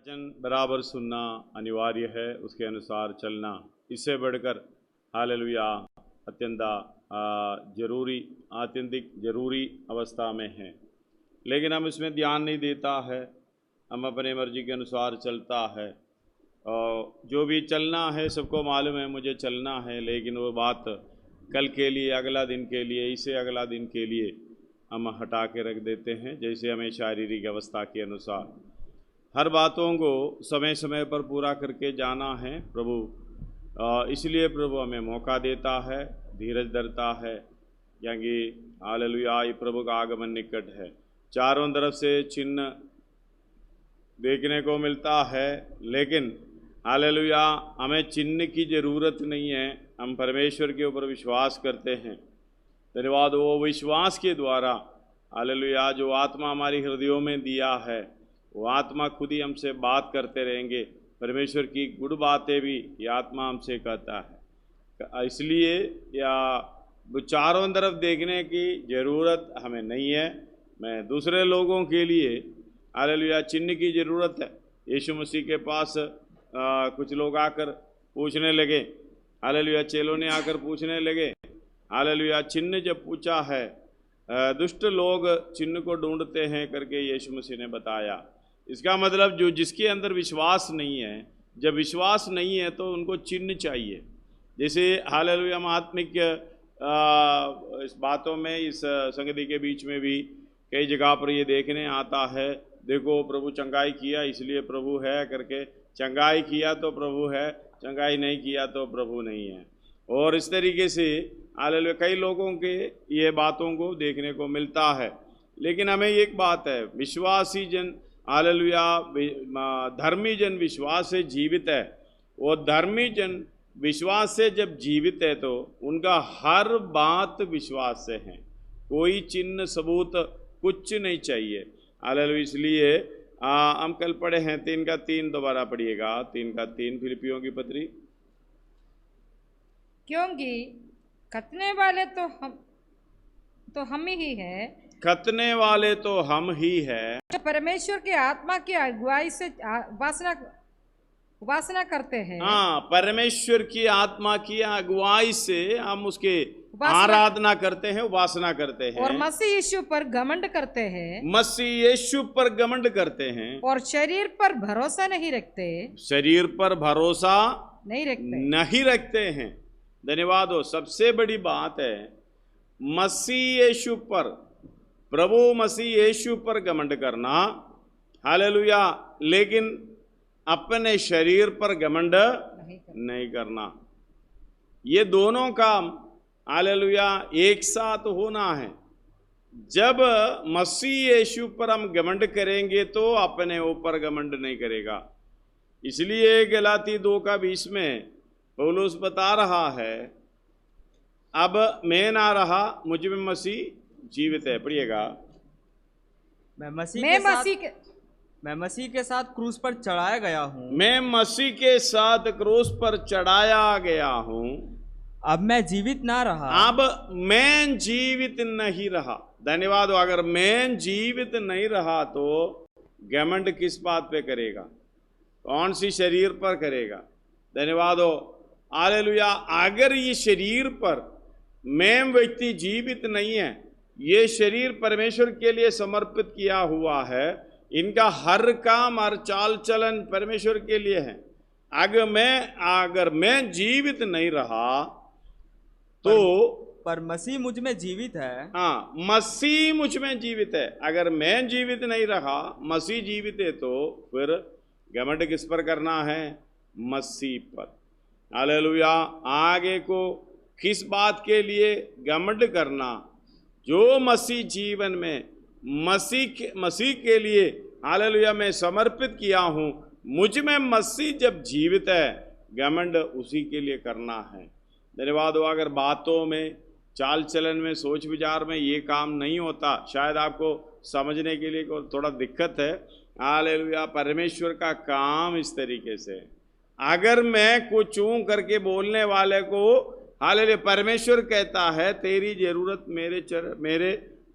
वचन बराबर सुनना अनिवार्य है, उसके अनुसार चलना इससे बढ़कर हालेलुया आत्यंतिक जरूरी अवस्था में है। लेकिन हम इसमें ध्यान नहीं देता है, हम अपने मर्जी के अनुसार चलता है। और जो भी चलना है सबको मालूम है मुझे चलना है, लेकिन वो बात कल के लिए, अगला दिन के लिए, इसे अगला दिन के लिए हम हटा के रख देते हैं। जैसे हमें शारीरिक अवस्था के अनुसार हर बातों को समय समय पर पूरा करके जाना है प्रभु, इसलिए प्रभु हमें मौका देता है, धीरज धरता है, क्योंकि हालेलुया प्रभु का आगमन निकट है। चारों तरफ से चिन्ह देखने को मिलता है, लेकिन हालेलुया हमें चिन्ह की ज़रूरत नहीं है। हम परमेश्वर के ऊपर विश्वास करते हैं। धन्यवाद, वो विश्वास के द्वारा हालेलुया जो आत्मा हमारी हृदयों में दिया है, वो आत्मा खुद ही हमसे बात करते रहेंगे। परमेश्वर की गुड बातें भी ये आत्मा हमसे कहता है। इसलिए या चारों तरफ देखने की ज़रूरत हमें नहीं है। मैं दूसरे लोगों के लिए हालेलुया चिन्ह की ज़रूरत है। यीशु मसीह के पास कुछ लोग आकर पूछने लगे, हालेलुया चेलों ने आकर पूछने लगे, हालेलुया चिन्ह जब पूछा है, दुष्ट लोग चिन्ह को ढूंढते हैं करके यीशु मसीह ने बताया। इसका मतलब जो जिसके अंदर विश्वास नहीं है, जब विश्वास नहीं है तो उनको चिन्ह चाहिए। जैसे हालेलुया हम आत्मिक इस बातों में, इस संगति के बीच में भी कई जगह पर ये देखने आता है, देखो प्रभु चंगाई किया इसलिए प्रभु है करके, चंगाई किया तो प्रभु है, चंगाई नहीं किया तो प्रभु नहीं है। और इस तरीके से हालेलुया कई लोगों के ये बातों को देखने को मिलता है। लेकिन हमें एक बात है, विश्वासी जन हालेलुया धर्मी जन विश्वास से जीवित है। वो धर्मी जन विश्वास से जब जीवित है तो उनका हर बात विश्वास से है, कोई चिन्ह सबूत कुछ नहीं चाहिए। हालेलुया इसलिए हम कल पढ़े हैं 3:3, दोबारा पढ़िएगा 3:3 फिलिपियों की पत्री। क्योंकि खतने वाले तो हम ही है, खतने वाले तो हम ही है, जो परमेश्वर के आत्मा की अगुवाई से उपासना करते हैं। हाँ, परमेश्वर की आत्मा की अगुवाई से हम उसके आराधना करते हैं, उपासना करते हैं, और मसीह यीशु पर घमंड करते हैं, मसीह यीशु पर घमंड करते हैं, और शरीर पर भरोसा नहीं रखते, शरीर पर भरोसा नहीं रखते हैं। धन्यवाद हो। सबसे बड़ी बात है मसीह यीशु पर, प्रभु मसीह यीशु पर घमंड करना, हालेलुया, लेकिन अपने शरीर पर घमंड नहीं करना। ये दोनों काम हालेलुया एक साथ होना है। जब मसीह यीशु पर हम घमंड करेंगे तो अपने ऊपर घमंड नहीं करेगा। इसलिए गलाती 2:20 में पौलुस बता रहा है, अब मैं ना रहा, मुझ में मसीह जीवित है। पढ़िएगा, मैं मसीह के साथ क्रूस पर चढ़ाया गया हूँ, मैं मसीह के साथ क्रूस पर चढ़ाया गया हूँ। अब मैं जीवित ना रहा, अब मैं जीवित नहीं रहा। धन्यवाद हो। अगर मैं जीवित नहीं रहा तो घमंड किस बात पे करेगा, कौन सी शरीर पर करेगा। धन्यवाद हो। हालेलुया। अगर ये शरीर पर मैं व्यक्ति जीवित नहीं है, ये शरीर परमेश्वर के लिए समर्पित किया हुआ है, इनका हर काम हर चाल चलन परमेश्वर के लिए है। अगर मैं जीवित नहीं रहा तो पर मसीह मुझ में जीवित है। हाँ, मसीह मुझ में जीवित है। अगर मैं जीवित नहीं रहा, मसीह जीवित है, तो फिर घमंड किस पर करना है? मसीह पर। हालेलुया। आगे को किस बात के लिए घमंड करना? जो मसीह जीवन में मसीह के लिए हालेलुया मैं समर्पित किया हूँ, मुझ में मसीह जब जीवित है, घमंड उसी के लिए करना है। धन्यवाद हो। अगर बातों में, चाल चलन में, सोच विचार में ये काम नहीं होता, शायद आपको समझने के लिए थोड़ा दिक्कत है। हालेलुया। परमेश्वर का काम इस तरीके से, अगर मैं कुछ ऊँ करके बोलने वाले को हालेलुया परमेश्वर कहता है तेरी जरूरत मेरे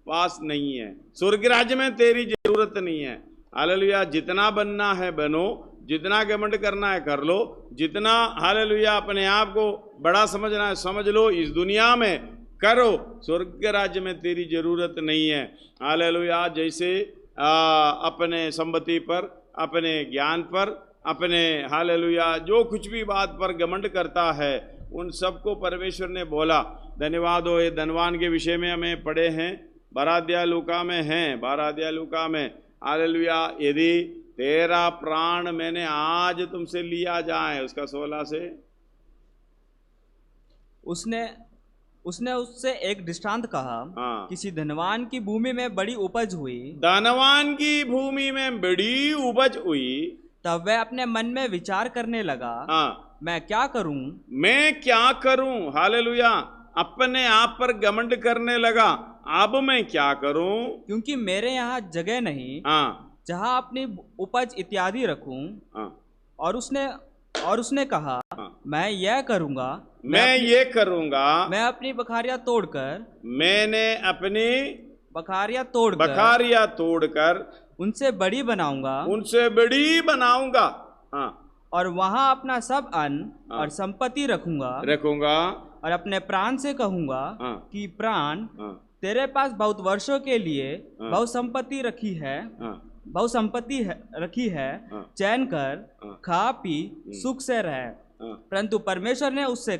पास नहीं है, स्वर्ग राज्य में तेरी जरूरत नहीं है, हालेलुया, जितना बनना है बनो, जितना घमंड करना है कर लो, जितना हालेलुया अपने आप को बड़ा समझना है समझ लो, इस दुनिया में करो, स्वर्ग के राज्य में तेरी जरूरत नहीं है। हालेलुया, जैसे अपने संपत्ति पर, अपने ज्ञान पर, अपने हालेलुया जो कुछ भी बात पर घमंड करता है, उन सबको परमेश्वर ने बोला। धन्यवाद हो। ये धनवान के विषय में हमें पढ़े हैं, 12 अध्याय लूका में हैं, 12 अध्याय लूका में। हालेलुया, यदि तेरा प्राण मैंने आज तुमसे लिया जाए, उसका 16 से उसने उससे एक दृष्टांत कहा। हाँ। किसी धनवान की भूमि में बड़ी उपज हुई। धनवान की भूमि में बड़ी उपज हुई। तब वह अपने मन में विचार करने लगा, हाँ, मैं क्या करूं? मैं क्या करूं? हालेलुया, अपने आप पर घमंड करने लगा, अब मैं क्या करूं? क्योंकि मेरे यहाँ जगह नहीं, हाँ, जहाँ अपनी उपज इत्यादि रखूं। हाँ, और उसने कहा, हाँ, मैं यह करूंगा, मैं अपनी बखारियां तोड़कर, मैंने अपनी बखारियां तोड़कर उनसे बड़ी बनाऊंगा। हाँ, और वहां अपना सब अन्न हाँ, और संपत्ति रखूंगा और अपने प्राण से कहूंगा, हाँ, कि प्राण, हाँ, तेरे पास बहुत वर्षों के लिए हाँ, बहुत संपत्ति रखी है, हाँ, चैन कर, हाँ, खा पी सुख से रह। हाँ। परंतु परमेश्वर ने उससे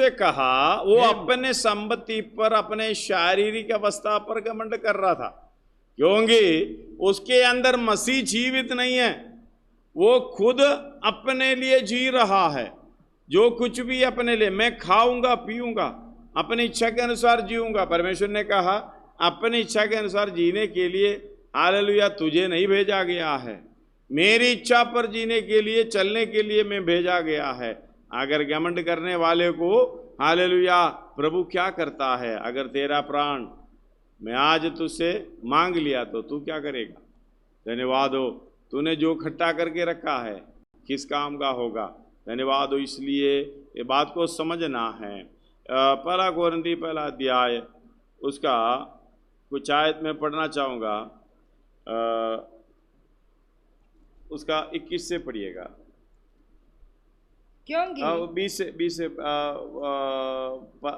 कहा, वो अपने संपत्ति पर, अपने शारीरिक अवस्था पर घमंड कर रहा था, क्योंकि उसके अंदर मसीह जीवित नहीं है। वो खुद अपने लिए जी रहा है, जो कुछ भी अपने लिए, मैं खाऊंगा पीऊंगा, अपनी इच्छा के अनुसार जीऊंगा। परमेश्वर ने कहा, अपनी इच्छा के अनुसार जीने के लिए हालेलुया तुझे नहीं भेजा गया है, मेरी इच्छा पर जीने के लिए, चलने के लिए मैं भेजा गया है। अगर घमंड करने वाले को हालेलुया प्रभु क्या करता है? अगर तेरा प्राण मैं आज तुझसे मांग लिया तो तू क्या करेगा? धन्यवाद हो, तूने जो इकट्ठा करके रखा है किस काम का होगा? धन्यवाद हो। इसलिए ये बात को समझना है। 1 कोरिन्थी 1 अध्याय उसका कुछ आयत में पढ़ना चाहूँगा, उसका 21 से पढ़िएगा, क्योंकि 20 से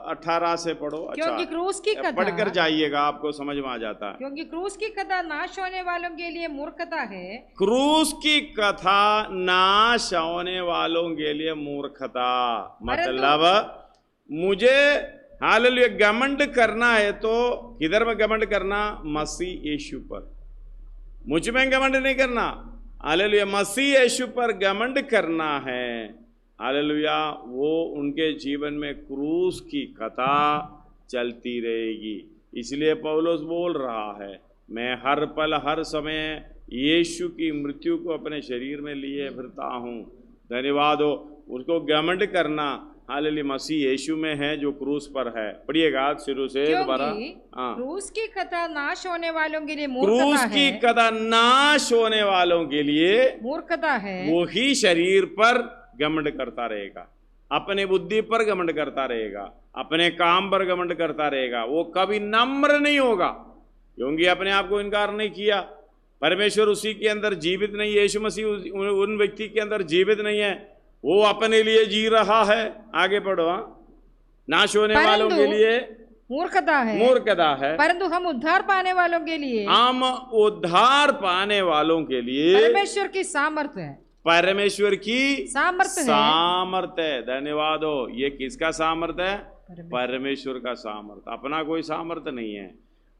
18 से पढ़ो। क्योंकि क्रूस की कथा पढ़कर जाइएगा, आपको समझ में आ जाता है। क्योंकि क्रूस की कथा नाश होने वालों के लिए मूर्खता है। क्रूस की कथा नाश होने वालों के लिए मूर्खता, मतलब मुझे हालेलुया घमंड करना है तो किधर में घमंड करना? मसीह यीशु पर। मुझ में घमंड नहीं करना, हालेलुया मसीह यीशु पर घमंड करना है। हालेलुया, वो उनके जीवन में क्रूस की कथा चलती रहेगी। इसलिए पौलुस बोल रहा है, मैं हर पल हर समय यीशु की मृत्यु को अपने शरीर में लिए फिरता हूँ। धन्यवाद हो। उसको घमंड करना हालेलुया मसीह यीशु में है जो क्रूस पर है। पढ़िएगा शुरू से दोबारा। क्रूस की कथा नाश होने वालों के लिए क्रूस की कथा नाश होने वालों के लिए मूर्खता है। वो ही शरीर पर घमंड करता रहेगा, अपने बुद्धि पर घमंड करता रहेगा, अपने काम पर घमंड करता रहेगा। वो कभी नम्र नहीं होगा, क्योंकि अपने आप को इनकार नहीं किया। परमेश्वर उसी के अंदर जीवित नहीं है, यीशु मसीह उन व्यक्ति के अंदर जीवित नहीं है, वो अपने लिए जी रहा है। आगे पढ़ो। नाश होने वालों के लिए मूर्खता है, परंतु हम उद्धार पाने वालों के लिए, परमेश्वर की सामर्थ्य है। परमेश्वर की सामर्थ्य है। धन्यवाद हो। ये किसका सामर्थ्य है? परमेश्वर का सामर्थ्य, अपना कोई सामर्थ्य नहीं है।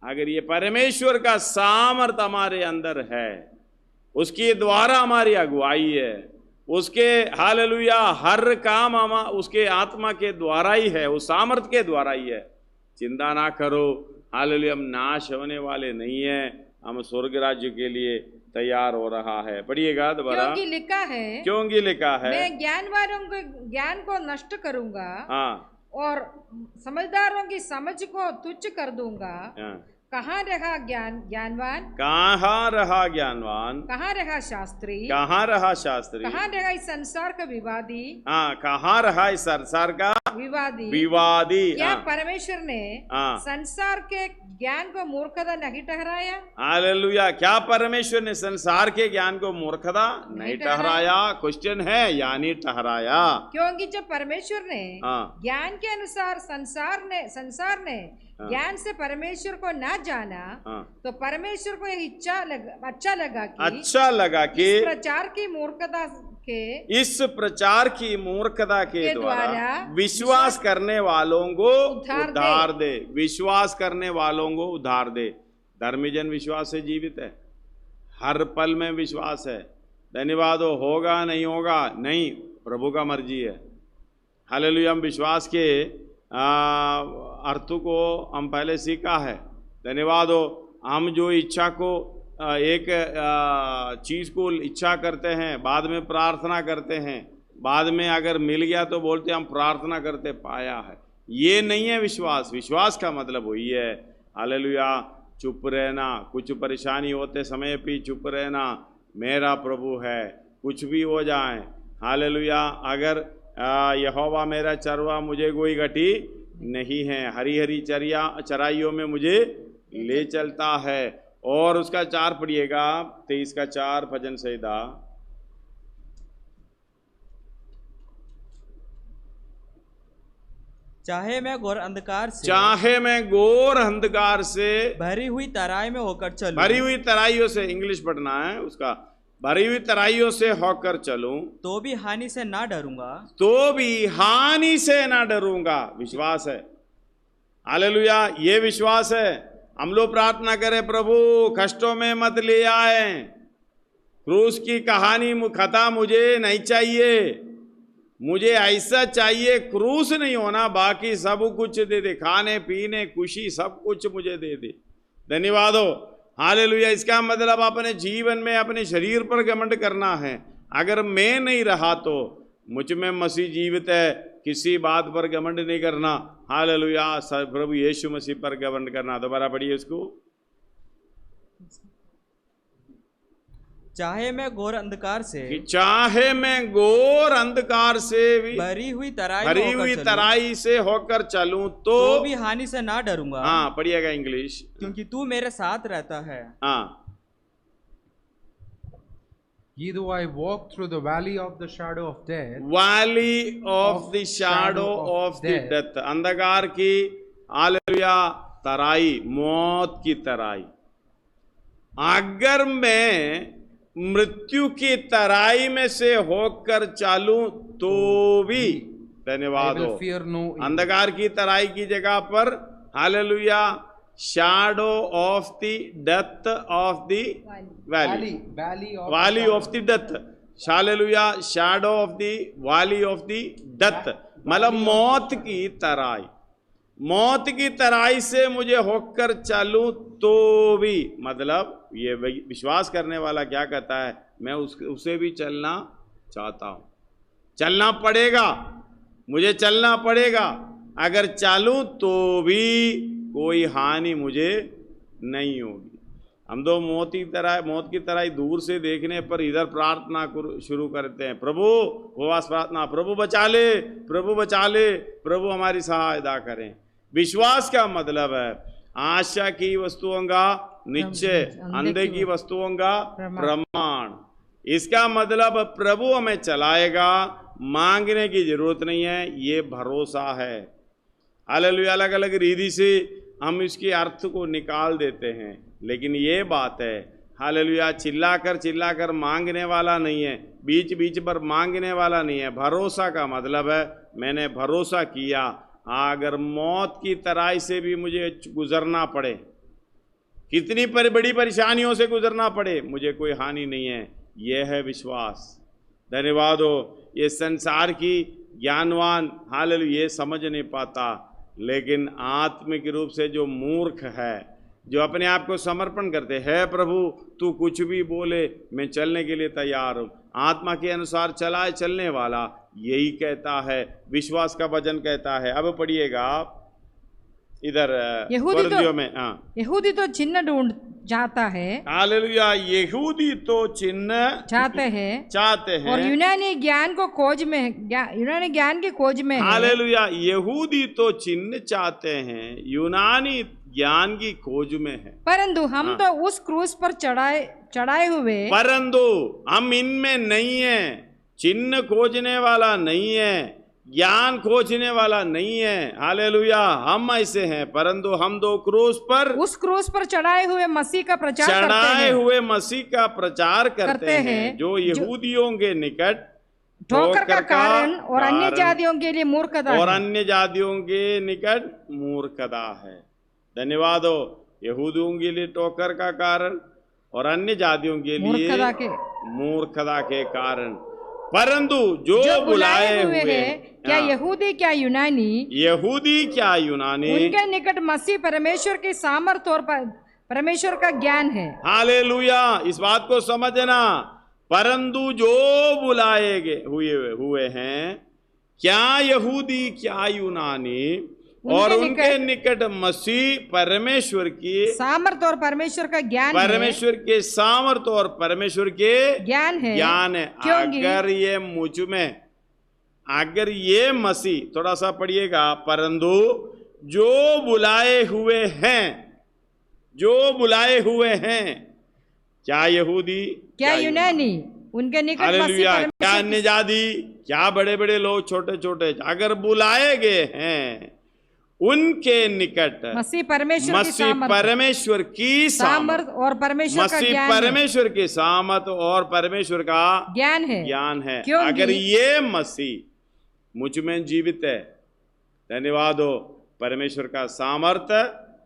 अगर ये परमेश्वर का सामर्थ्य हमारे अंदर है, उसके द्वारा हमारी अगुवाई है, उसके हालेलुया हर काम उसके आत्मा के द्वारा ही है, उस सामर्थ्य के द्वारा ही है। चिंता ना करो, हालेलुया हम नाश होने वाले नहीं है, हम स्वर्ग राज्य के लिए तैयार हो रहा है। पढ़िएगा दोबारा। क्योंकि लिखा है मैं ज्ञानवारों के ज्ञान को नष्ट करूंगा, हाँ, और समझदारों की समझ को तुच्छ कर दूंगा। कहाँ रहा ज्ञानवान, कहाँ रहा ज्ञानवान, कहाँ रहा शास्त्री, कहाँ रहा शास्त्री, कहाँ रहा इस संसार का विवादी, हाँ कहाँ रहा इस संसार का विवादी। क्या परमेश्वर ने संसार के ज्ञान को मूर्खता नहीं ठहराया? हालेलुया। क्या परमेश्वर ने संसार के ज्ञान को मूर्खता नहीं ठहराया? क्वेश्चन है, यानी ठहराया। क्योंकि जब परमेश्वर ने ज्ञान के अनुसार संसार ने ज्ञान से परमेश्वर को ना जाना, तो परमेश्वर को एक अच्छा लगा कि इस प्रचार की मूर्खता के द्वारा विश्वास करने वालों को उद्धार दे। विश्वास करने वालों को उद्धार दे। धर्मी जन विश्वास से जीवित है, हर पल में विश्वास है। धन्यवाद हो, होगा नहीं होगा नहीं, प्रभु का मर्जी है। हालेलुया। हम विश्वास के अर्थ को हम पहले सीखा है। धन्यवाद हो। हम जो इच्छा को एक चीज़ को इच्छा करते हैं, बाद में प्रार्थना करते हैं, बाद में अगर मिल गया तो बोलते हम प्रार्थना करते पाया है। ये नहीं है विश्वास। विश्वास का मतलब वही है, हालेलुया, चुप रहना। कुछ परेशानी होते समय भी चुप रहना, मेरा प्रभु है, कुछ भी हो जाए। हालेलुया। अगर यहोवा मेरा चरवा, मुझे कोई घटी नहीं है, हरी हरी चराइयों में मुझे ले चलता है। और उसका 4 पढ़िएगा, 23 का 4 भजन संहिता। चाहे मैं घोर अंधकार से भरी हुई तराई में होकर चलूं, भरी हुई तराइयों से, इंग्लिश पढ़ना है उसका, भरी हुई तराइयों से होकर चलूं, तो भी हानि से ना डरूंगा, तो भी हानि से ना डरूंगा। विश्वास है। हालेलुया। ये विश्वास है। हम लोग प्रार्थना करें, प्रभु कष्टों में मत ले आए, क्रूस की कहानी खता मुझे नहीं चाहिए, मुझे ऐसा चाहिए क्रूस नहीं होना, बाकी सब कुछ दे दे, खाने पीने खुशी सब कुछ मुझे दे दे। धन्यवाद हो। हालेलुया। इसका मतलब अपने जीवन में अपने शरीर पर घमंड करना है। अगर मैं नहीं रहा तो मुझ में मसीह जीवित है, किसी बात पर घमंड नहीं करना। हालेलुया। प्रभु यीशु मसीह पर घमंड करना। दोबारा पढ़िए इसको। चाहे मैं घोर अंधकार से भी भरी हुई तराई से होकर चलूं, तो भी हानि से ना डरूंगा। हाँ पढ़िएगा इंग्लिश। क्योंकि तू मेरे साथ रहता है। हाँ। Yea, though I walk through the valley of the shadow of death, अंधकार की, हालेलुया, तराई, मौत की तराई। अगर मैं मृत्यु की तराई में से होकर चालूं तो भी, धन्यवाद हो, अंधकार की तराई की जगह पर, hallelujah, shadow of the death of the valley of the death. Hallelujah. Shadow of the valley of the death मतलब मौत की तराई। मौत की तराई से मुझे होकर चलूं तो भी, मतलब ये विश्वास करने वाला क्या कहता है, मैं उसे भी चलना चाहता हूं। चलना पड़ेगा, मुझे चलना पड़ेगा। अगर चालूं तो भी कोई हानि मुझे नहीं होगी। हम तो मौत की तरह ही दूर से देखने पर इधर प्रार्थना शुरू करते हैं, प्रभु, उपवास प्रार्थना, प्रभु बचा ले, प्रभु बचा ले, प्रभु हमारी सहायता करें। विश्वास का मतलब है आशा की वस्तुओं का निश्चय, अंधे की वस्तुओं का प्रमाण। इसका मतलब प्रभु हमें चलाएगा, मांगने की जरूरत नहीं है, ये भरोसा है। हालेलुया। अलग अलग रीति से हम इसके अर्थ को निकाल देते हैं, लेकिन ये बात है, हालेलुया, चिल्लाकर मांगने वाला नहीं है, बीच बीच पर मांगने वाला नहीं है। भरोसा का मतलब है मैंने भरोसा किया, अगर मौत की तराई से भी मुझे गुजरना पड़े, कितनी बड़ी परेशानियों से गुजरना पड़े, मुझे कोई हानि नहीं है। यह है विश्वास। धन्यवाद हो। ये संसार की ज्ञानवान, हालेलुया, ये समझ नहीं पाता, लेकिन आत्मिक रूप से जो मूर्ख है, जो अपने आप को समर्पण करते हैं, प्रभु तू कुछ भी बोले, मैं चलने के लिए तैयार हूँ, आत्मा के अनुसार चलाए चलने वाला यही कहता है, विश्वास का वचन कहता है। अब पढ़िएगा आप इधर यहूदी वर्दियों में। हाँ, यहूदी तो चिन्ह ढूंढ जाता है, हालेलुया। यहूदी तो चिन्ह चाहते हैं, चाहते हैं, और यूनानी ज्ञान को खोज में यूनानी ज्ञान की खोज में है। हालेलुया। यहूदी तो चिन्ह चाहते हैं, यूनानी ज्ञान की खोज में है। परंतु हम तो उस क्रूस पर चढ़ाए हुए, परंतु हम इनमें नहीं है, चिन्ह खोजने वाला नहीं है, ज्ञान खोजने वाला नहीं है। हालेलुया। हम ऐसे हैं, परंतु हम दो क्रूस पर, उस क्रूस पर चढ़ाए हुए मसीह का प्रचार करते चढ़ाए हैं, हुए मसीह का प्रचार करते हैं, जो यहूदियों के निकट ठोकर का कारण और अन्य जातियों के लिए मूर्खता और है। अन्य जातियों के निकट मूर्खता है। धन्यवाद हो। यहूदियों के लिए ठोकर का कारण और अन्य जातियों के लिए मूर्खता के कारण, परंतु जो बुलाए हुए हैं, क्या यहूदी क्या यूनानी, यहूदी क्या यूनानी, उनके निकट मसीह परमेश्वर की सामर्थ्य और परमेश्वर का ज्ञान है। हालेलुया। इस बात को समझना। परंतु जो बुलाए गए हुए हैं, क्या यहूदी क्या यूनानी, और उनके निकट मसीह परमेश्वर की सामर्थ और परमेश्वर का ज्ञान, परमेश्वर के सामर्थ और परमेश्वर के ज्ञान है। अगर ये मुझ में, अगर ये मसीह, थोड़ा सा पढ़िएगा, परंतु जो बुलाए हुए हैं, जो बुलाए हुए हैं, क्या यहूदी क्या यूनानी, उनके निकट हालेलुया, क्या अन्य जाति, क्या बड़े बड़े लोग, छोटे छोटे, अगर बुलाए गए हैं, उनके निकट मसीह परमेश्वर की सामर्थ और परमेश्वर का ज्ञान, परमेश्वर की सामर्थ और परमेश्वर का ज्ञान है। अगर ये मसीह मुझ में जीवित है, धन्यवाद हो, परमेश्वर का सामर्थ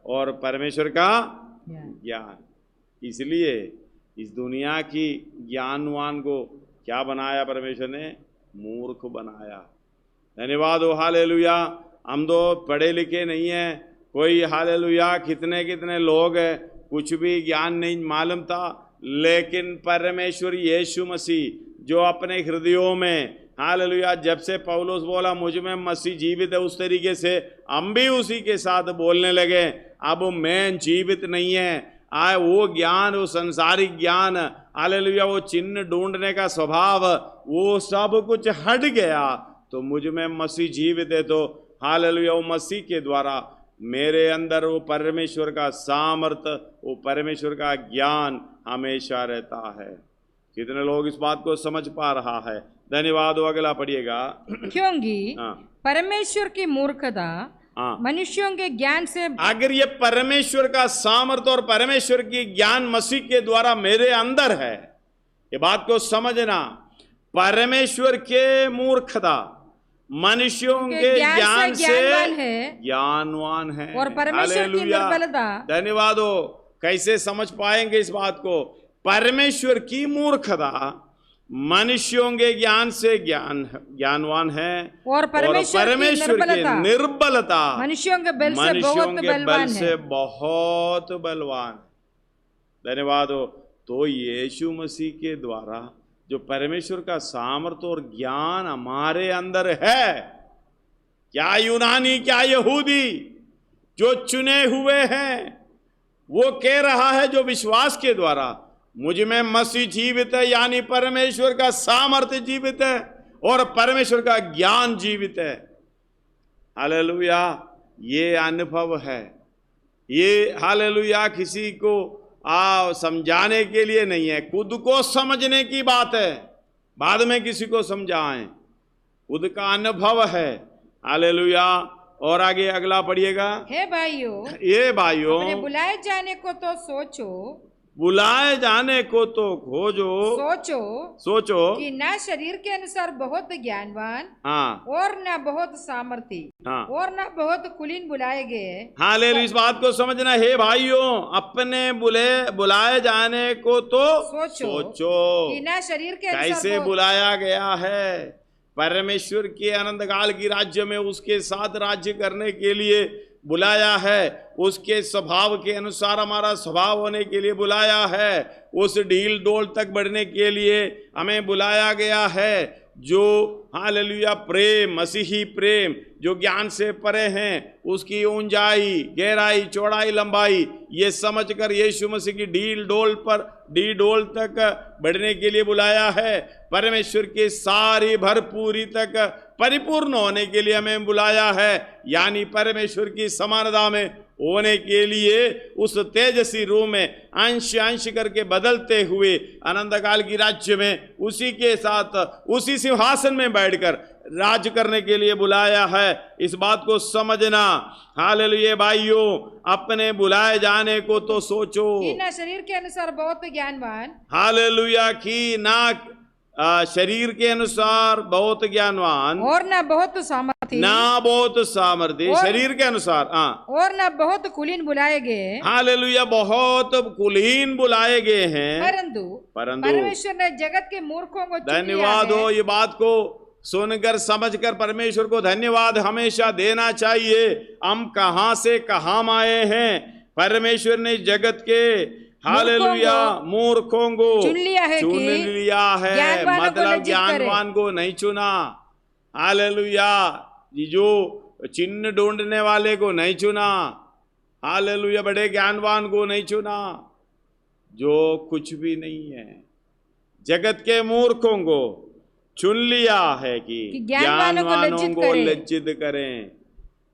और परमेश्वर का ज्ञान। इसलिए इस दुनिया की ज्ञानवान को क्या बनाया परमेश्वर ने? मूर्ख बनाया। धन्यवाद हो। हालेलुया। हम तो पढ़े लिखे नहीं हैं, कोई हालेलुया कितने कितने लोग हैं, कुछ भी ज्ञान नहीं मालूम था, लेकिन परमेश्वर यीशु मसीह जो अपने हृदयों में, हालेलुया, जब से पौलुस बोला मुझ में मसीह जीवित है, उस तरीके से हम भी उसी के साथ बोलने लगे। अब मैं जीवित नहीं है, आए वो ज्ञान, वो संसारिक ज्ञान, हालेलुया, वो चिन्ह ढूंढने का स्वभाव, वो सब कुछ हट गया। तो मुझ में मसीह जीवित है, तो हालेलुया, वो मसीह के द्वारा मेरे अंदर वो परमेश्वर का सामर्थ, वो परमेश्वर का ज्ञान हमेशा रहता है। कितने लोग इस बात को समझ पा रहा है? धन्यवाद। अगला पढ़िएगा। क्योंकि परमेश्वर की मूर्खता मनुष्यों के ज्ञान से, अगर ये परमेश्वर का सामर्थ और परमेश्वर की ज्ञान मसीह के द्वारा मेरे अंदर है, ये बात को समझना। परमेश्वर के मूर्खता मनुष्यों के ज्ञान से ज्ञानवान है, और परमेश्वर की निर्बलता, धन्यवाद हो। कैसे समझ पाएंगे इस बात को? परमेश्वर की मूर्खता मनुष्यों के ज्ञान से ज्ञानवान है, और परमेश्वर की निर्बलता मनुष्यों के बल से बहुत बलवान। धन्यवाद हो। तो यीशु मसीह के द्वारा जो परमेश्वर का सामर्थ्य और ज्ञान हमारे अंदर है, क्या यूनानी क्या यहूदी, जो चुने हुए हैं, वो कह रहा है जो विश्वास के द्वारा मुझ में मसीह जीवित है, यानी परमेश्वर का सामर्थ्य जीवित है और परमेश्वर का ज्ञान जीवित है। हालेलुया। ये अनुभव है, ये हालेलुया किसी को समझाने के लिए नहीं है, खुद को समझने की बात है, बाद में किसी को समझाएं, खुद का अनुभव है। हालेलुया। और आगे अगला पढ़िएगा। हे भाइयों, ये भाइयों, अपने बुलाए जाने को तो सोचो, बुलाए जाने को तो खोजो, सोचो कि न शरीर के अनुसार बहुत ज्ञानवान, और न बहुत सामर्थी, और न बहुत कुलीन बुलाए गए। हालेलुया। इस बात को समझना है भाइयों, अपने बुलाए जाने को तो सोचो कि न शरीर के कैसे बुलाया गया है। परमेश्वर के अनंत काल की राज्य में उसके साथ राज्य करने के लिए बुलाया है, उसके स्वभाव के अनुसार हमारा स्वभाव होने के लिए बुलाया है, उस ढील डोल तक बढ़ने के लिए हमें बुलाया गया है, जो हालेलुया प्रेम, मसीही प्रेम जो ज्ञान से परे हैं, उसकी ऊंचाई, गहराई, चौड़ाई, लंबाई ये समझकर यीशु मसीह की डी डोल तक बढ़ने के लिए बुलाया है। परमेश्वर की सारी भरपूरी तक परिपूर्ण होने के लिए हमें बुलाया है, यानी परमेश्वर की समानता में होने के लिए उस तेजस्वी रूह में अंश अंश करके बदलते हुए अनंत काल की राज्य में उसी के साथ उसी सिंहासन में बैठकर राज करने के लिए बुलाया है। इस बात को समझना। हालेलुया भाइयों, अपने बुलाए जाने को तो सोचो कि ना शरीर के अनुसार बहुत ज्ञानवान, हालेलुया, कि ना शरीर के अनुसार बहुत ज्ञानवान और ना बहुत सामर्थी, ना बहुत सामर्थी शरीर के अनुसार, हाँ, और ना बहुत कुलीन बुलाए गए, हालेलुया, बहुत कुलीन बुलाए गए हैं, परंतु परमेश्वर ने जगत के मूर्खों को चुन लिया है। धन्यवाद हो। ये बात को सुनकर समझकर परमेश्वर को धन्यवाद हमेशा देना चाहिए। हम कहां से कहां आए हैं। परमेश्वर ने जगत के हालेलुया मूर्खों को चुन लिया है, मतलब ज्ञानवान को नहीं चुना। हालेलुया, जो चिन्ह ढूंढने वाले को नहीं चुना। हालेलुया, बड़े ज्ञानवान को नहीं चुना, जो कुछ भी नहीं है। जगत के मूर्खों को चुन लिया है कि ज्ञानवानों को लज्जित करें,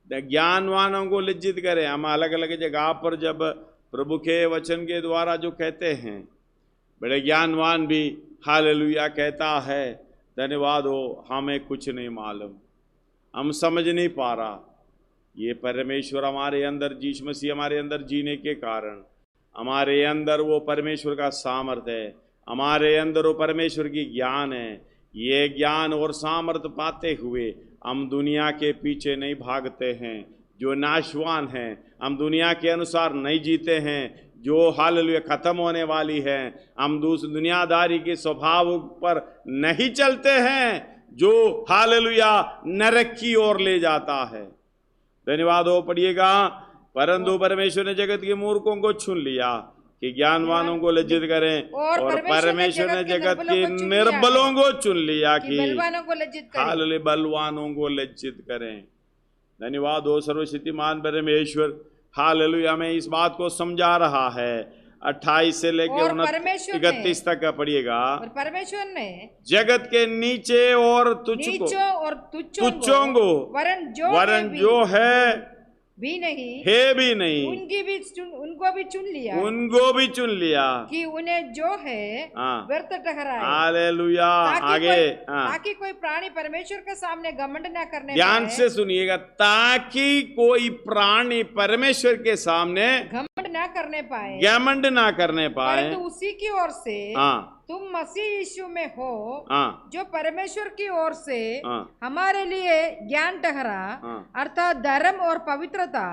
ज्ञानवानों को लज्जित करें। हम अलग अलग जगह पर जब प्रभु के वचन के द्वारा जो कहते हैं, बड़े ज्ञानवान भी हालेलुया कहता है, धन्यवाद हो, हमें कुछ नहीं मालूम, हम समझ नहीं पा रहा। ये परमेश्वर हमारे अंदर, यीशु मसीह हमारे अंदर जीने के कारण हमारे अंदर वो परमेश्वर का सामर्थ्य है, हमारे अंदर वो परमेश्वर की ज्ञान है। ये ज्ञान और सामर्थ्य पाते हुए हम दुनिया के पीछे नहीं भागते हैं जो नाशवान हैं, हम दुनिया के अनुसार नहीं जीते हैं जो हालेलुया खत्म होने वाली है। हम दुनियादारी के स्वभाव पर नहीं चलते हैं जो हालेलुया नरक की ओर ले जाता है। धन्यवाद हो। पढ़िएगा, परंतु परमेश्वर ने जगत के मूर्खों को चुन लिया कि ज्ञानवानों को लज्जित करें, और परमेश्वर ने जगत के निर्बलों को चुन लिया कि हालेलुया बलवानों को लज्जित करें। धन्यवाद हो सर्वशक्तिमान परमेश्वर। हालेलुया, हमें इस बात को समझा रहा है। 28 से लेकर 31 तक पढ़िएगा। परमेश्वर ने जगत के नीचे और तुच्छों को वरन जो है भी नहीं उनको भी चुन लिया कि उन्हें जो है व्यर्थ ठहराए। हालेलुया। आगे, ताकि कोई प्राणी परमेश्वर के सामने घमंड न करने, ध्यान से सुनिएगा, ताकि कोई प्राणी परमेश्वर के सामने घमंड न करने पाए, तो उसी की ओर से तुम मसीह यीशु में हो, जो परमेश्वर की ओर से हमारे लिए ज्ञान ठहरा, अर्थात धर्म और पवित्रता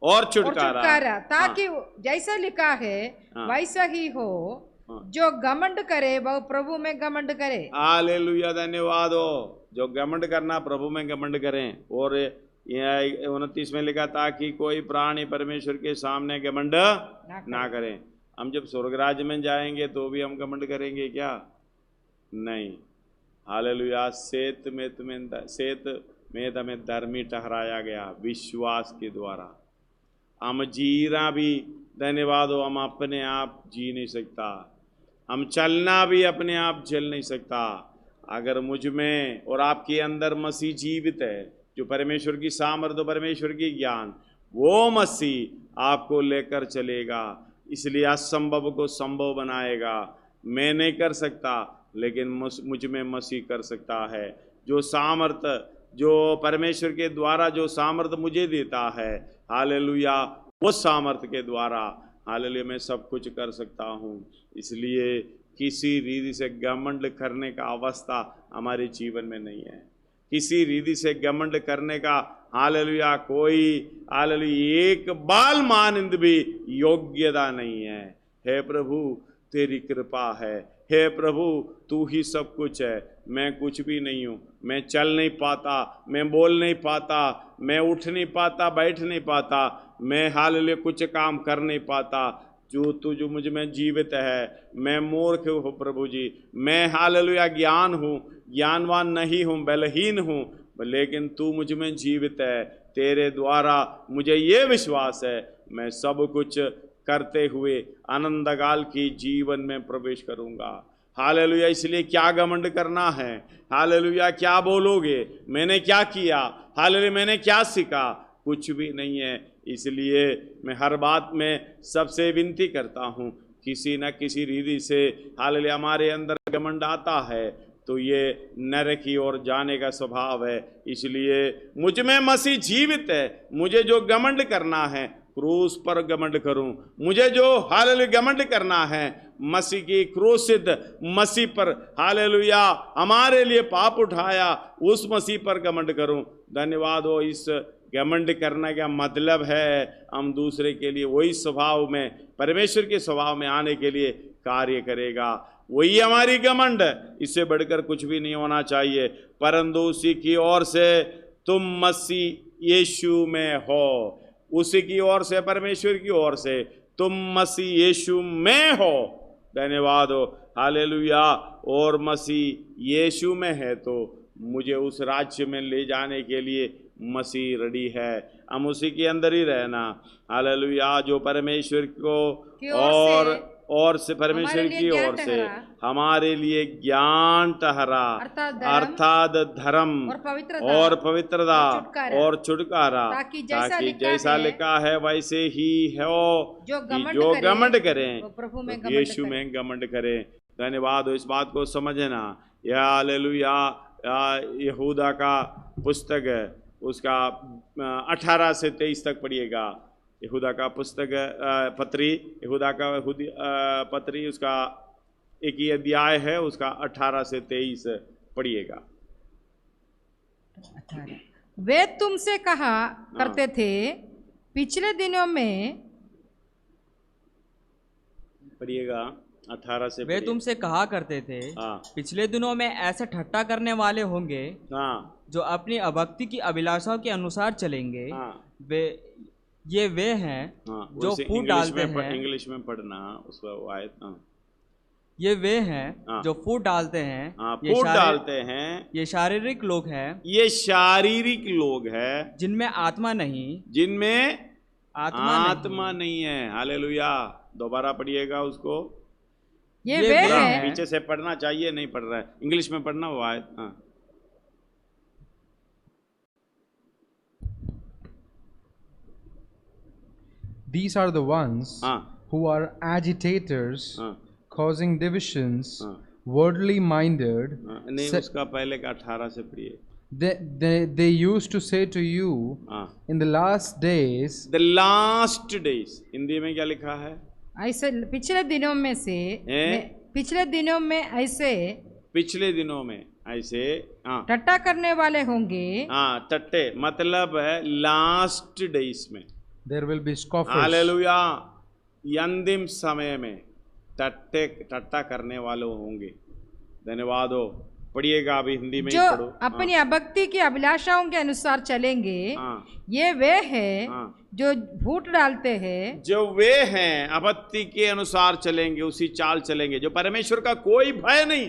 और छुटकारा, ताकि जैसा लिखा है वैसा ही हो। जो घमंड करे वह प्रभु में घमंड करे। हालेलुया, धन्यवाद हो। जो घमंड करना प्रभु में घमंड करें। और 29 में लिखा, ताकि कोई प्राणी परमेश्वर के सामने घमंड ना करे। हम जब स्वर्गराज में जाएंगे तो भी हम घमंड करेंगे क्या? नहीं। हालेलुया। सेत में हमें धर्मी ठहराया गया विश्वास के द्वारा। हम जीना भी, धन्यवाद हो, हम अपने आप जी नहीं सकता, हम चलना भी अपने आप चल नहीं सकता। अगर मुझ में और आपके अंदर मसीह जीवित है, जो परमेश्वर की सामर्थ्य, परमेश्वर की ज्ञान, वो मसीह आपको लेकर चलेगा। इसलिए असंभव को संभव बनाएगा। मैं नहीं कर सकता, लेकिन मुझ में मसीह कर सकता है। जो सामर्थ्य, जो परमेश्वर के द्वारा जो सामर्थ्य मुझे देता है, हालेलुया, वो सामर्थ्य के द्वारा हालेलुया मैं सब कुछ कर सकता हूँ। इसलिए किसी रीति से घमंड करने का अवस्था हमारे जीवन में नहीं है। किसी रीति से घमंड करने का हालेलुया कोई हालेलुया एक बाल मानंद भी योग्यता नहीं है। हे प्रभु, तेरी कृपा है। हे प्रभु, तू ही सब कुछ है, मैं कुछ भी नहीं हूँ। मैं चल नहीं पाता, मैं बोल नहीं पाता, मैं उठ नहीं पाता, बैठ नहीं पाता, मैं हालेलुया कुछ काम कर नहीं पाता। जो मुझ में जीवित है, मैं मूर्ख हूँ प्रभु जी, मैं हालेलुया ज्ञान हूँ ज्ञानवान नहीं हूँ, बलहीन हूँ, लेकिन तू मुझ में जीवित है। तेरे द्वारा मुझे ये विश्वास है मैं सब कुछ करते हुए आनंदकाल की जीवन में प्रवेश करूँगा। हालेलुया। इसलिए क्या घमंड करना है? हालेलुया। क्या बोलोगे? मैंने क्या किया? हालेलुया। मैंने क्या सीखा? कुछ भी नहीं है। इसलिए मैं हर बात में सबसे विनती करता हूँ, किसी न किसी रीति से हालेलुया हमारे अंदर घमंड आता है तो ये नरक की ओर जाने का स्वभाव है। इसलिए मुझ में मसीह जीवित है। मुझे जो घमंड करना है क्रूस पर घमंड करूं। मुझे जो हालेलुया घमंड करना है मसीह की क्रूसित मसीह पर, हालेलुया हमारे लिए पाप उठाया उस मसीह पर घमंड करूं। धन्यवाद हो। इस घमंड करने का मतलब है हम दूसरे के लिए वही स्वभाव में, परमेश्वर के स्वभाव में आने के लिए कार्य करेगा। वही हमारी घमंड। इससे बढ़कर कुछ भी नहीं होना चाहिए। परंतु उसी की ओर से तुम मसीह यीशु में हो, उसी की ओर से, परमेश्वर की ओर से तुम मसीह यीशु में हो। धन्यवाद हो। हालेलुया। और मसीह यीशु में है तो मुझे उस राज्य में ले जाने के लिए मसीह रेडी है। हम उसी के अंदर ही रहना। हालेलुया। जो परमेश्वर को और से परमेश्वर की ओर से हमारे लिए ज्ञान ठहरा, अर्थात धर्म और पवित्रता और छुटकारा, ताकि जैसा लिखा है वैसे ही हो। जो घमंड करें यीशु में घमंड करें। धन्यवाद हो। इस बात को समझना। यह हालेलुया यहूदा का पुस्तक है, उसका 18 से 23 तक पढ़िएगा। यहूदा का पुस्तक पत्री, यहूदा का पत्री उसका एक ही अध्याय है, उसका 18 से 23 पढ़िएगा। वे तुमसे कहा करते थे पिछले दिनों में, पढ़िएगा 18 से। वे तुमसे कहा करते थे पिछले दिनों में ऐसे ठट्टा करने वाले होंगे जो अपनी अभक्ति की अभिलाषाओं के अनुसार चलेंगे। वे हैं जो फूट डालते हैं। इंग्लिश में पढ़ना उसको आयत। ये वे हैं जो फूट डालते हैं। फूट डालते हैं। ये शारीरिक लोग हैं। ये शारीरिक लोग हैं जिनमें आत्मा नहीं, जिनमें आत्मा नहीं है। हालेलुया। दोबारा पढ़िएगा उसको। ये वे हैं। पीछे से पढ़ना चाहिए, नहीं पढ़ रहा है, इंग्लिश में पढ़ना वो आयत। These are the ones who are agitators, causing divisions, worldly minded. नहीं, उसका पहले का 18 से पढ़िए। They used to say to you in the last days. The last days Hindi में क्या लिखा है? ऐसे पिछले दिनों में से, पिछले दिनों में ऐसे, पिछले दिनों में ऐसे टट्टा करने वाले होंगे। टट्टे मतलब है लास्ट डेज में There will be scoffers. Hallelujah. अंतिम समय में टट्टा करने वाले होंगे। धन्यवाद हो। पढ़िएगा अभी हिंदी में जो अपनी अभक्ति की अभिलाषाओं के अनुसार चलेंगे। ये वे हैं जो फूट डालते हैं। जो वे हैं अभक्ति के अनुसार चलेंगे, उसी चाल चलेंगे, जो परमेश्वर का कोई भय नहीं।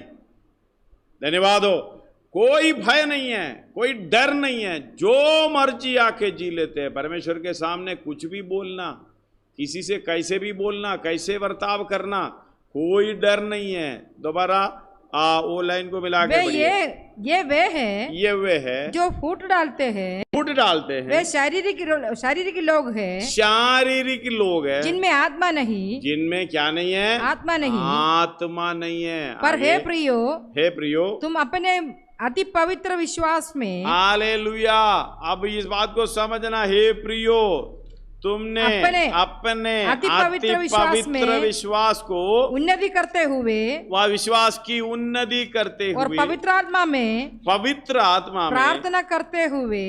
धन्यवाद हो। कोई भय नहीं है, कोई डर नहीं है, जो मर्जी आके जी लेते हैं। परमेश्वर के सामने कुछ भी बोलना, किसी से कैसे भी बोलना, कैसे बर्ताव करना, कोई डर नहीं है। दोबारा वो लाइन को मिला के ये वे हैं जो फूट डालते हैं। वे शारीरिक लोग हैं। शारीरिक लोग हैं जिनमें आत्मा नहीं। जिनमें क्या नहीं है? आत्मा नहीं है। पर हे प्रियो तुम अपने अति पवित्र विश्वास में। हालेलुया। अब इस बात को समझना। हे प्रियो तुमने अपने अति पवित्र विश्वास को उन्नति करते हुए, वह विश्वास की उन्नति करते हुए, और पवित्र आत्मा में प्रार्थना करते हुए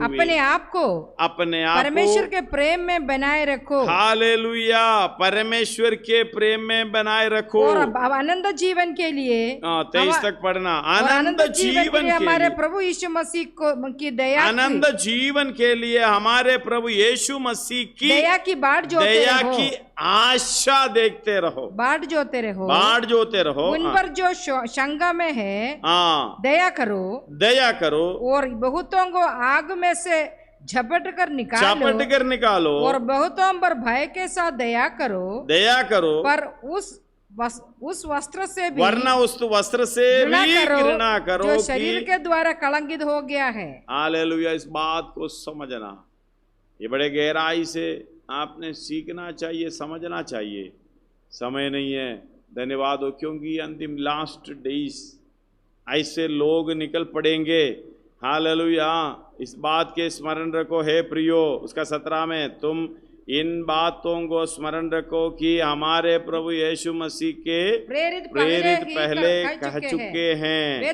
अपने आप को परमेश्वर के प्रेम में बनाए रखो। हालेलुया। परमेश्वर के प्रेम में बनाए रखो। और आनंद जीवन के लिए 23 तक पढ़ना। आनंद जीवन के लिए हमारे प्रभु यीशु मसीह की दया, आनंद जीवन के लिए हमारे प्रभु यीशु मसीह की दया की बाट जोते दया रहो, की आशा देखते रहो, बाट जोते रहो, बाट जोते रहो। उन पर जो शंका में है हाँ, दया करो, दया करो, और बहुतों को आग में से झपट कर निकालो, और बहुतों पर भय के साथ दया करो, पर उस वस्त्र से भी, वरना उस वस्त्र से भी घृणा करो जो शरीर के द्वारा कलंकित हो गया है। हालेलुया। इस बात को समझना, ये बड़े गहराई से आपने सीखना चाहिए, समझना चाहिए। समय नहीं है, धन्यवाद हो, क्योंकि अंतिम लास्ट डेज ऐसे लोग निकल पड़ेंगे। हालेलुया। इस बात के स्मरण रखो हे प्रियो, उसका 17 में, तुम इन बातों को स्मरण रखो कि हमारे प्रभु यीशु मसीह के प्रेरित पहले कह चुके हैं, वे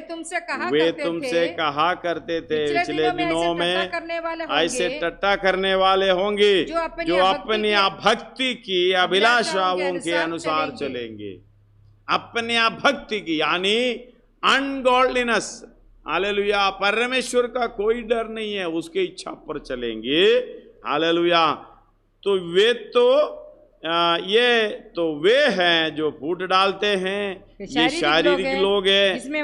तुमसे कहा करते थे पिछले दिनों में ऐसे टट्टा करने वाले होंगे जो अपनी भक्ति की अभिलाषाओं के अनुसार चलेंगे। अपने भक्ति की यानी अनगॉडलीनेस। हालेलुया। परमेश्वर का कोई डर नहीं है, उसके इच्छा पर चलेंगे। हालेलुया। तो वे हैं जो फूट डालते हैं, ये शारीरिक लोग हैं जिनमें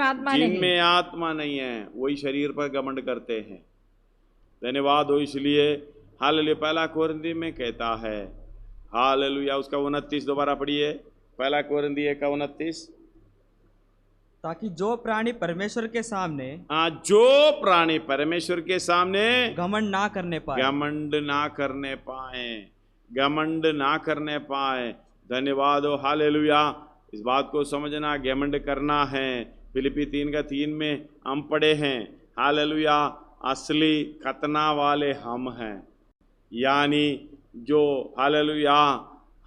आत्मा नहीं है, वही शरीर पर घमंड करते हैं। धन्यवाद हो। इसलिए हालेलुया 1 कोरिन्थी में कहता है, हालेलुया, उसका 29 दोबारा पढ़िए, 1 कोरिन्थी 1:29, ताकि जो प्राणी परमेश्वर के सामने घमंड ना करने पाए। धन्यवाद हो। हालेलुया। इस बात को समझना, घमंड करना है। फिलिपी 3:3 में हम पढ़े हैं, हालेलुया, असली खतना वाले हम हैं, यानी जो हालेलुया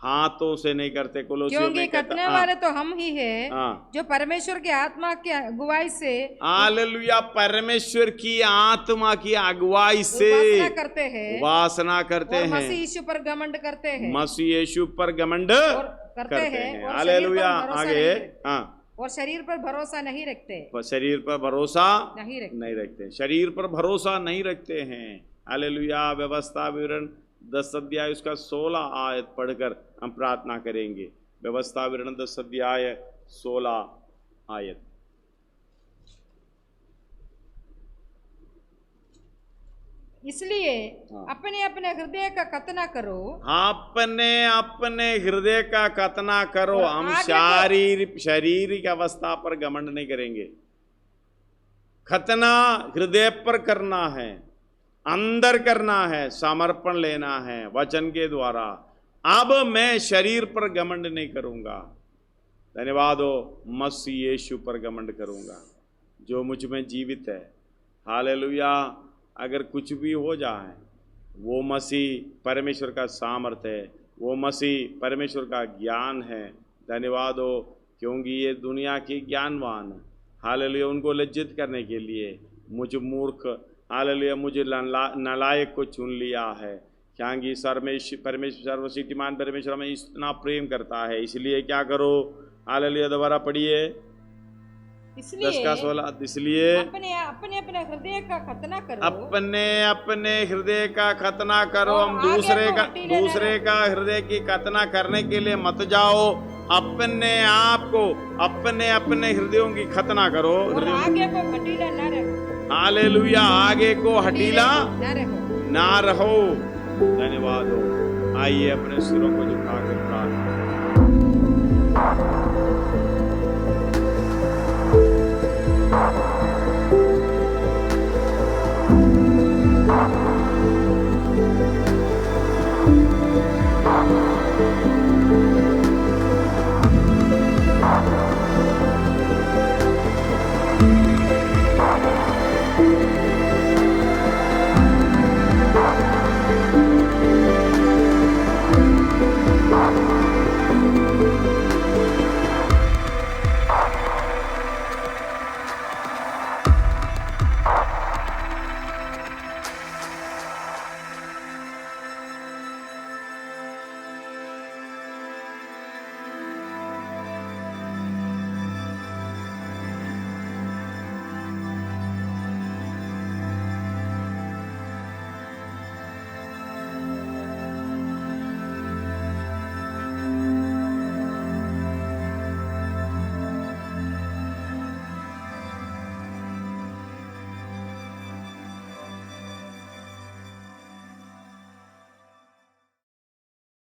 हाथों से नहीं करते। क्योंकि खतने वाले तो हम ही हैं जो परमेश्वर की आत्मा की अगुवाई से, हालेलुया, परमेश्वर की आत्मा की अगुवाई से उपासना करते हैं, मसीह यीशु पर घमंड करते हैं, मसीह यीशु पर घमंड करते हैं। हालेलुया। आगे, और शरीर पर भरोसा नहीं रखते, शरीर पर भरोसा नहीं रखते, शरीर पर भरोसा नहीं रखते हैं। हालेलुया। व्यवस्था विवरण 10 अध्याय उसका 16 आयत पढ़कर हम प्रार्थना करेंगे। व्यवस्था विवरण 10 अध्याय 16 आयत। इसलिए अपने अपने हृदय का खतना करो, अपने अपने हृदय का खतना करो। हम शारीरिक अवस्था पर घमंड नहीं करेंगे। खतना हृदय पर करना है, अंदर करना है, समर्पण लेना है वचन के द्वारा। अब मैं शरीर पर घमंड नहीं करूंगा। धन्यवाद हो। मसीह यीशु पर घमंड करूंगा जो मुझ में जीवित है। हालेलुया। अगर कुछ भी हो जाए, वो मसीह परमेश्वर का सामर्थ है, वो मसीह परमेश्वर का ज्ञान है। धन्यवाद हो। क्योंकि ये दुनिया की ज्ञानवान, हालेलुया, उनको लज्जित करने के लिए मुझ मूर्ख, हालेलुया, मुझे नालायक को चुन लिया है। क्योंकि परमेश्वर सर्वशक्तिमान परमेश्वर में इतना प्रेम करता है। इसलिए क्या करो? हालेलुया। दोबारा पढ़िए, 10:16। इसलिए अपने अपने हृदय का खतना करो, अपने अपने हृदय का खतना करो। हम दूसरे का हृदय की खतना करने के लिए मत जाओ। अपने आप को, अपने अपने हृदयों की खतना करो। आगे को हठीला ना रहो। हालेलुया। आगे को हठीला ना रहो। धन्यवाद हो। आइए अपने सिरों को झुका